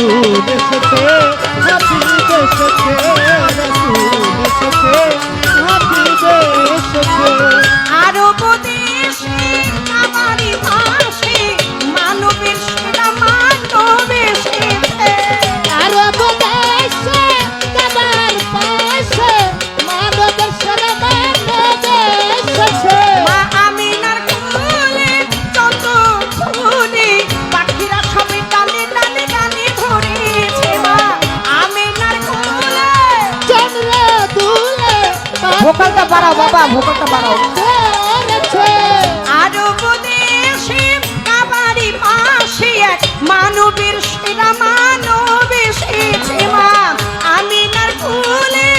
রাসূল এসেছে, হাবিব এসেছে, রাসূল এসেছে, হাবিব এসেছে। আরব দেশে আমারই ভাষে মানবের সেরা মানব এসেছে। আরব দেশে কাবার পাশে মানবের সেরা মানব এসেছে। মা আমিনার কোলে যত ফুলে পাখিরা সবে ডালে ডালে ডালে ধরেছে। মা আমিনার কোলে চন্দ্র দুলে ভোকালটা বাড়াও বাবা, ভোকালটা বাড়াও। ধরেছে। আরব দেশে কাবারি পাশে এক মানবের সেরা মানব এসেছে। মা আমিনার কোলে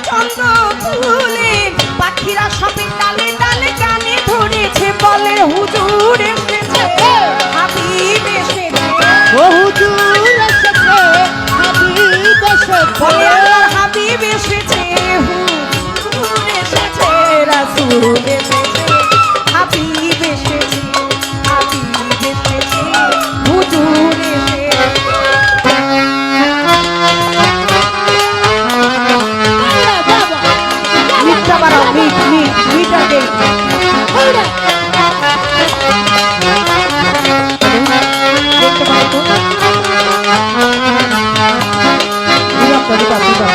চন্দ্র ফুলে পাখিরা সবে ডালে ডালে গানে ধরেছে। বলে হুজুর এসেছে, হাবিব এসেছে। ও হুজুর এসেছে, হাবিব এসেছে। বলে আল্লাহর হাবিব এসেছে, হুজুর এসেছে, রাসূল এসেছে, হাবিব এসেছে, হাবিব এসেছে, হুজুর এসেছে। মিটটা বাড়াও, মিট মিট মিট আগে। দেখতে পাও তো? দিবা, দিবা, দিবা।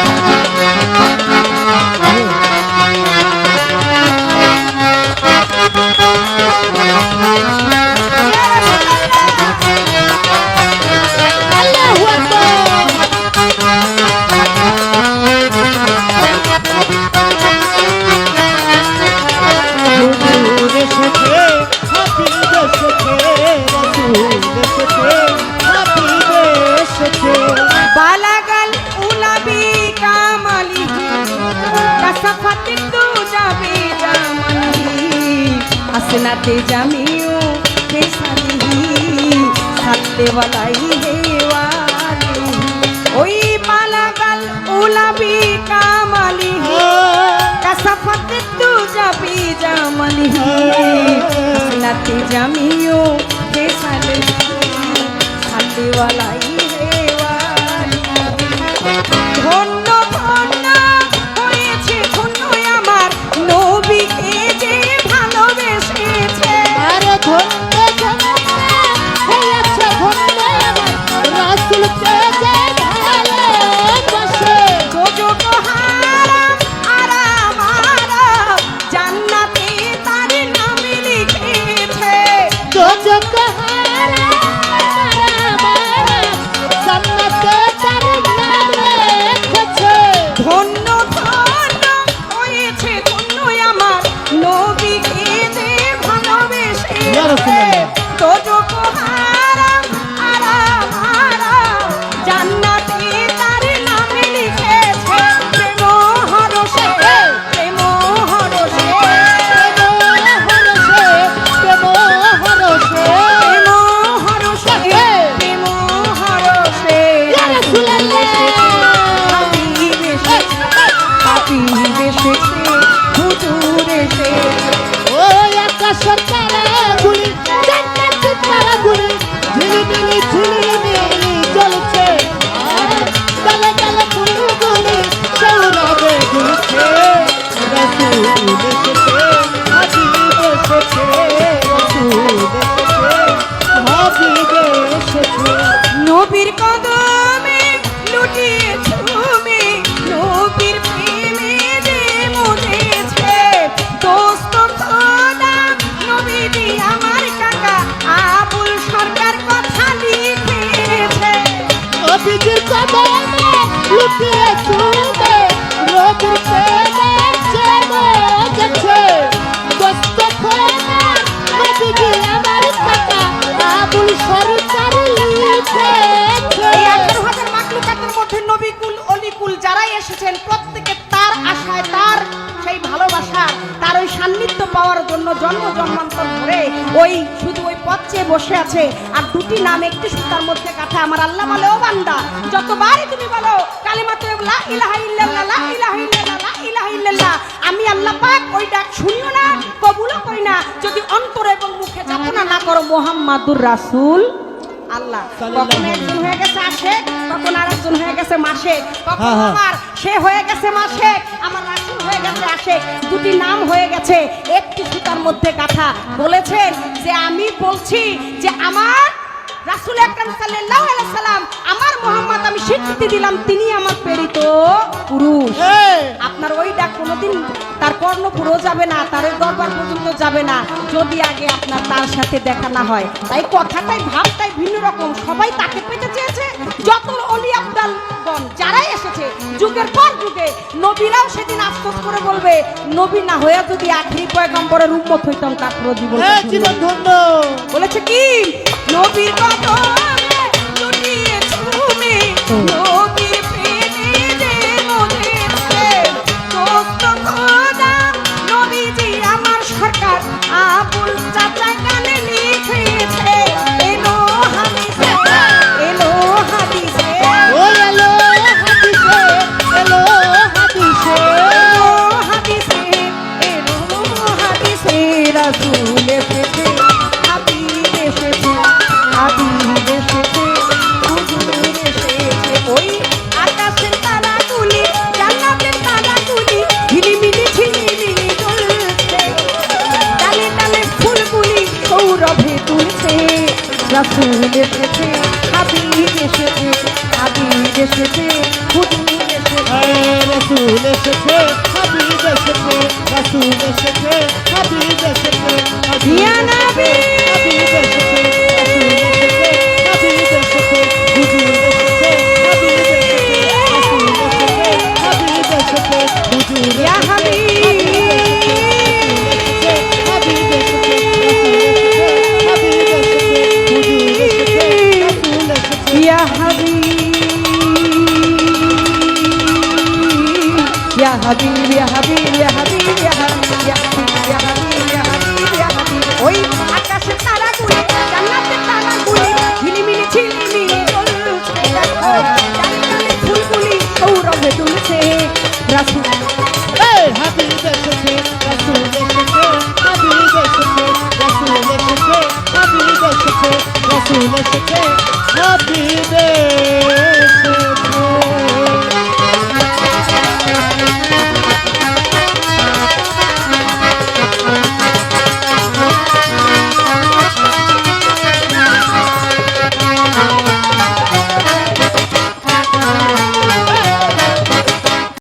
আল্লাহু আকবার। হুজুর এসেছে, হাবিব এসেছে, রাসূল এসেছে, হাবিব এসেছে। বালাগাল উলাবি কামালিহি কাসাফাতে তু যাবে জামালিহি হাসনাতে জামিউ ফিসালিহি সাথে ওয়ালাই হেওয়ালি। ওই বালাগাল উলাবি কামালিহি কাসাফাতে তু যাবে জামালিহি হাসনাতে জামিউ ফিসালিহি সাথে ওয়ালাই ধন্য ধন্য হয়েছে, ধন্য আমার নবীকে যে ভালোবেসেছে। আরে ধন্য ধন্য হয়েছে, ধন্য আমার রাসূলকে যে ভালোবাসে। দোজখ হারাম আরাম আরাম জান্নাতে তার নামে লিখেছে। দোজখ হারাম হারাম হারাম জান্নাতে তার নাম লেখেছে। ধন্য ধন্য হয়েছে, ধন্য আমার নবীকে যে ভালোবেসেছে। ইয়া রাসূলুল্লাহ। দোজখ হারাম আরাম আরাম জান্নাতে তার নামে লিখেছে। প্রেম হরষে, প্রেম হরষে, প্রেম হরষে, প্রেম হরষে, প্রেম হরষে ইয়া রাসূলুল্লাহ। হাবিব এসেছে, হাবিব এসেছে, হুজুর এসেছে। ও আকাশের তারাগুলি, জান্নাতের তারাগুলি ঝিলিমিলি ঝিলিমিলি জ্বলছে। আর ডালে ডালে ফুলগুলি সৌরভে দুলছে। রাসূল এসেছে, হাবিব এসেছে, রাসূল এসেছে, হাবিব এসেছে। নবীর কদমে লুটিয়ে ঝুমে নবীর প্রেমে যে মজেছে। দোস্ত খোদা নবীজি আমার কাকা আবুল সরকার কথা লিখেছে। নবীজির কদমে লুটিয়ে ঝুমে নবীর প্রেমে যে মজেছে। দোস্ত খোদা নবীজি আমার কাকা আবুল সরকার লিখেছে। এই 18,000 মাখলুকাতের মধ্যে নবীকুল অলিকুল যারাই এসেছেন প্রত্যেকে তার আশায়, তার সেই ভালোবাসা, তার ওই সান্নিধ্য পাওয়ার জন্য জন্ম জন্মান্তর ধরে ওই শুধু ওই পথ চেয়ে বসে আছে। আর দুটি নাম একটি সুতার মধ্যে কাঁথা। আমার আল্লাহ বলে, ও বান্দা যতবারই তুমি বলো কালিমাতুল লা ইলাহা ইল্লাল্লাহ, লা ইলাহা ইল্লাল্লাহ, লা ইলাহা ইল্লাল্লাহ, আমি আল্লাহ পাক ওই ডাক শুনিও না, কবুলও করি না যদি অন্তর এবং মুখে যাপনা না করো মুহাম্মাদুর রাসূল আল্লাহ। কখনো একদিন হয়ে গেছে আশেক, গেছে মাসেক, কখনো হ্যাঁ, হ্যাঁ। আমার সে হয়ে গেছে মাসেক, আমার রাসূল হয়ে গেছে আশেক, দুটি নাম হয়ে গেছে একটি সুতার মধ্যে গাঁথা। বলেছেন যে আমি বলছি যে আমার রাসূল আকরাম সাল্লাল্লাহু আলাইহি সাল্লাম, আমার মুহাম্মদ আমি স্বীকৃতি দিলাম তিনি আমার প্রেরিত পুরুষ। এই, আপনার ওই ডাক কোনোদিন তার কর্ণপুরও যাবে না, তার ওই দরবার পর্যন্ত যাবে না, যদি আগে আপনার তার সাথে দেখা না হয়। তাই কথাটাই ভাবটাই ভিন্ন রকম। সবাই তাকে পেতে চেয়েছে, যত অলি আব্দালগণ যারাই এসেছে যুগের পর যুগে, নবীরাও সেদিন আফসোস করে বলবে নবী না হয়ে যদি আখেরি পয়গম্বরের উম্মত হইতাম তারপর জীবন এই জীবন ধন্য। বলেছে কি নবীর কদমে লুটিয়ে তুমি নবীর প্রেমে যে মজেছে দোস্ত খোদা নবীজি আমার সরকার আবুল চাচা গানে লিখেছে এলো হাদিসে এলো হাদিসে ওই এলো হাদিসে, এলো হাদিসে। এলো হাদিসে এলো হাদিসে রাসূল এসেছে হাবিব এসেছে হাবিব এসেছে হুজুর এসেছে। ওই আকাশের তারাগুলি জান্নাতের তারাগুলি ঝিলিমিলি ঝিলিমিলি জ্বলছে, ডালে ডালে ফুলগুলি সৌরভে তুলছে। রাসূল এসেছে হাবিব এসেছে হাবিব এসেছে হুজুর এসেছে। রাসূল এসেছে, হাবিব এসেছে, রাসূল এসেছে, হাবিব এসেছে, ইয়া নবী, হাবিব এসেছে, রাসূল এসেছে, হাবিব এসেছে, হুজুর এসেছে, হাবিব এসেছে, রাসূল এসেছে, হাবিব এসেছে, হুজুর ইয়া এসেছে, হাবিব, হাবিব এসেছে, রাসূল এসেছে, হাবিব এসেছে, হুজুর এসেছে, রাসূল এসেছে। ইয়া হাবিব, ইয়া হাবিব, ইয়া হাবিব, ইয়া হাবিব, ইয়া হাবিব, ইয়া হাবিব, ইয়া হাবিব, ইয়া হাবিব, ইয়া হাবিব। ওই আকাশের তারাগুলি জান্নাতের তারাগুলি ঝিলিমিলি ঝিলিমিলি জ্বলছে, দেখো ডালে ডালে ফুলগুলি সৌরভে দুলছে। রাসূল এই হাবিব এসেছে, রাসূল এসেছে, হাবিব এসেছে, রাসূল এসেছে, হাবিব এসেছে, রাসূল এসেছে, হাবিব